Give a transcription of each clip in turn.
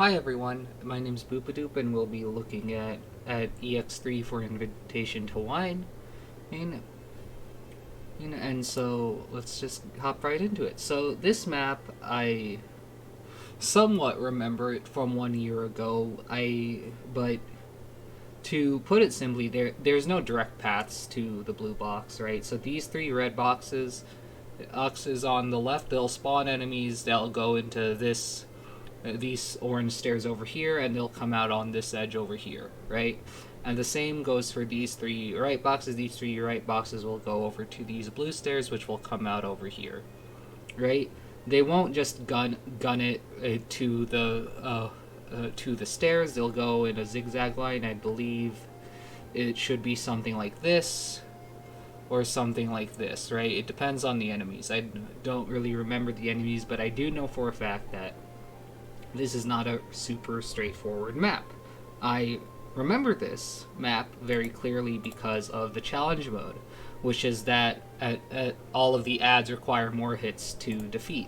Hi everyone, my name's Boopadoop and we'll be looking at EX3 for Invitation to Wine. And, and so let's just hop right into it. So this map, I somewhat remember it from 1 year ago. But to put it simply, there's no direct paths to the blue box, right? So these three red boxes on the left, they'll spawn enemies, they'll go into these orange stairs over here, and they'll come out on this edge over here, right? And the same goes for these three right boxes. These three right boxes will go over to these blue stairs, which will come out over here, right? They won't just gun it to the stairs. They'll go in a zigzag line. I believe it should be something like this or something like this, right? It depends on the enemies. I don't really remember the enemies, but I do know for a fact that this is not a super straightforward map. I remember this map very clearly because of the challenge mode, which is that all of the ads require more hits to defeat.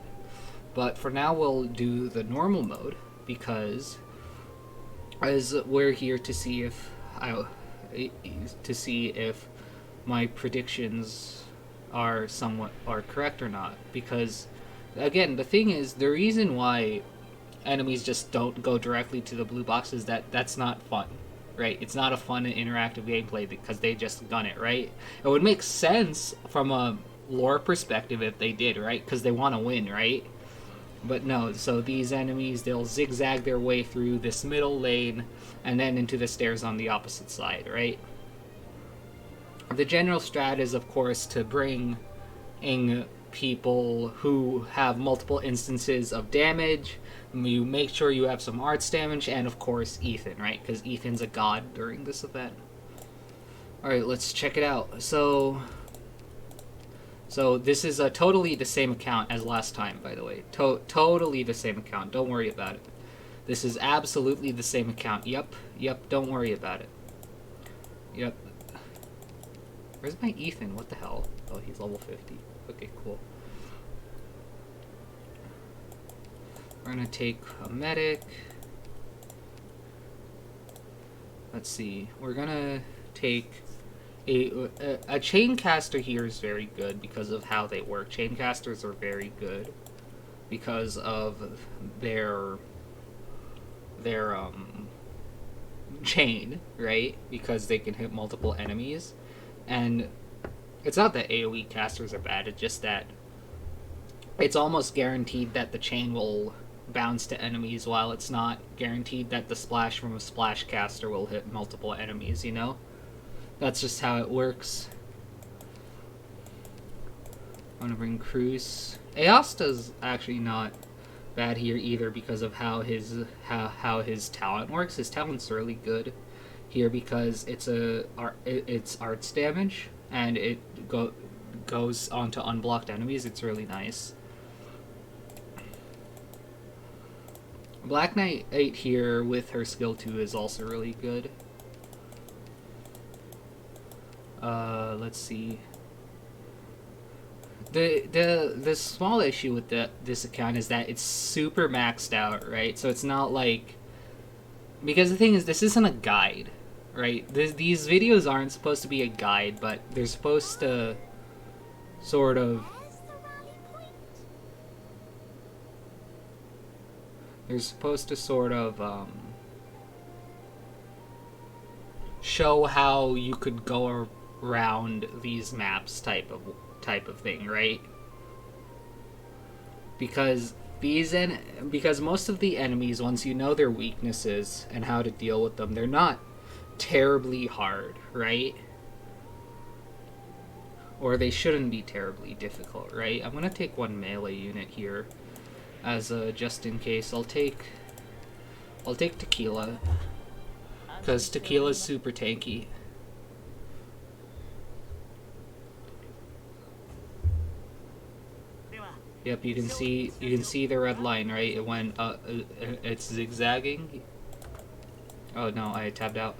But for now we'll do the normal mode because as we're here to see if my predictions are correct or not. Because again, the thing is, the reason why enemies just don't go directly to the blue boxes, that's not fun, right? It's not a fun and interactive gameplay because they just gun it, right? It would make sense from a lore perspective if they did, right? Because they want to win, right? But no, so these enemies, they'll zigzag their way through this middle lane and then into the stairs on the opposite side, right? The general strat is, of course, to bring in people who have multiple instances of damage. You make sure you have some arts damage, and of course Ethan, right? Because Ethan's a god during this event. Alright, let's check it out. So this is totally the same account as last time, by the way. Totally the same account. Don't worry about it. This is absolutely the same account. Yep, don't worry about it. Yep. Where's my Ethan? What the hell? Oh, he's level 50. Okay, cool. We're gonna take a medic. Let's see. We're gonna take a chain caster here is very good because of how they work. Chain casters are very good because of their chain, right? Because they can hit multiple enemies. And it's not that AoE casters are bad, it's just that it's almost guaranteed that the chain will bounce to enemies, while it's not guaranteed that the splash from a splash caster will hit multiple enemies, you know? That's just how it works. I'm gonna bring Cruz. Aosta's actually not bad here either because of how his talent works. His talent's really good here because it's arts damage and it goes onto unblocked enemies. It's really nice. Black Knight 8 here with her skill 2 is also really good. Let's see. The small issue with this account is that it's super maxed out, right? So it's not like, because the thing is, this isn't a guide, right? These videos aren't supposed to be a guide, but they're supposed to sort of show how you could go around these maps type of thing, right? Because most of the enemies, once you know their weaknesses and how to deal with them, they're not terribly hard, right? Or they shouldn't be terribly difficult, right? I'm gonna take one melee unit here as a just in case. I'll take Tequila because Tequila's super tanky. Yep, you can see the red line, right? It went it's zigzagging. Oh no, I tabbed out.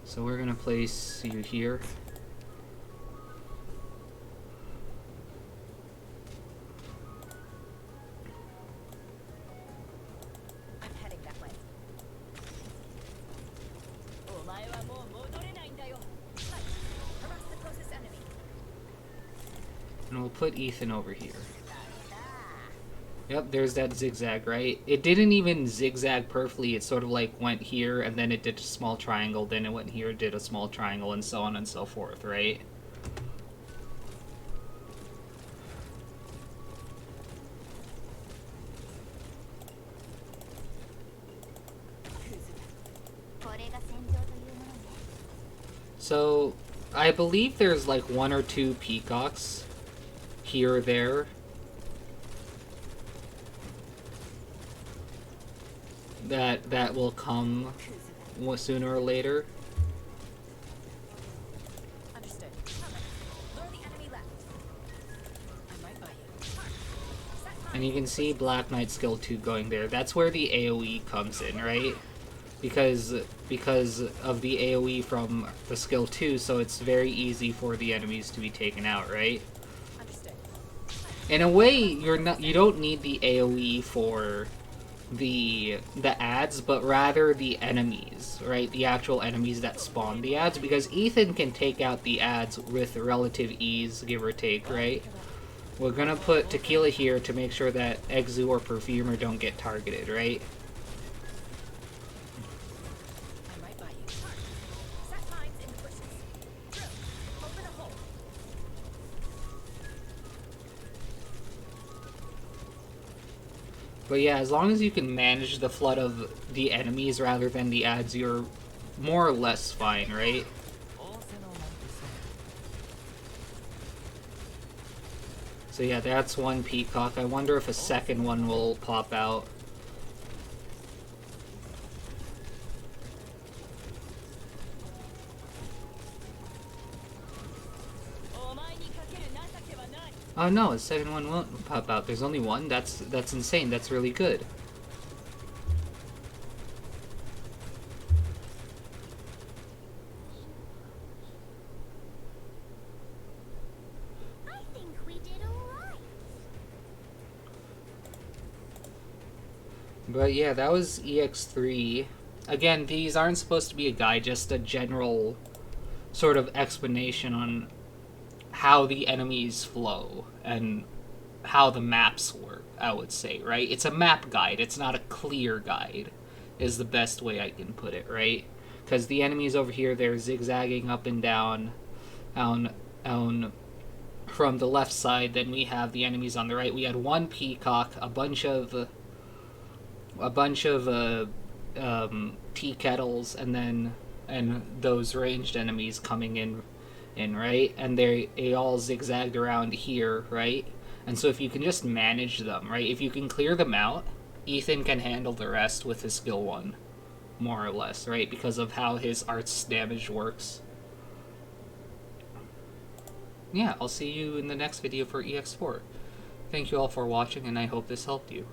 So we're gonna place you here. put Ethan over here. Yep, there's that zigzag, right? It didn't even zigzag perfectly. It sort of like went here, and then it did a small triangle, then it went here, did a small triangle, and so on and so forth, right? So, I believe there's like 1 or 2 peacocks here or there. That will come sooner or later. Understood. Lure the enemy left. I'm right by you. And you can see Black Knight skill 2 going there. That's where the AoE comes in, right? Because of the AoE from the skill 2, so it's very easy for the enemies to be taken out, right? Understood. In a way, you don't need the AoE for the ads, but rather the enemies, right? The actual enemies that spawn the ads, because Ethan can take out the ads with relative ease, give or take, right? We're gonna put Tequila here to make sure that Exu or Perfumer don't get targeted, right? I'm right by you. Set mines in the bushes. Drill. Open a hole. But yeah, as long as you can manage the flood of the enemies rather than the ads, you're more or less fine, right? So yeah, that's 1 peacock. I wonder if a second one will pop out. Oh no, a second one won't pop out. There's only 1? That's insane. That's really good. I think we did alright. But yeah, that was EX3. Again, these aren't supposed to be a guide, just a general sort of explanation on how the enemies flow and how the maps work, I would say, right? It's a map guide, it's not a clear guide, is the best way I can put it, right? Because the enemies over here, they're zigzagging up and down from the left side. Then we have the enemies on the right. We had 1 peacock, a bunch of tea kettles, and those ranged enemies coming in, right? And they all zigzagged around here, right? And so if you can just manage them, right? If you can clear them out, Ethan can handle the rest with his skill 1, more or less, right? Because of how his arts damage works. Yeah, I'll see you in the next video for EX4. Thank you all for watching, and I hope this helped you.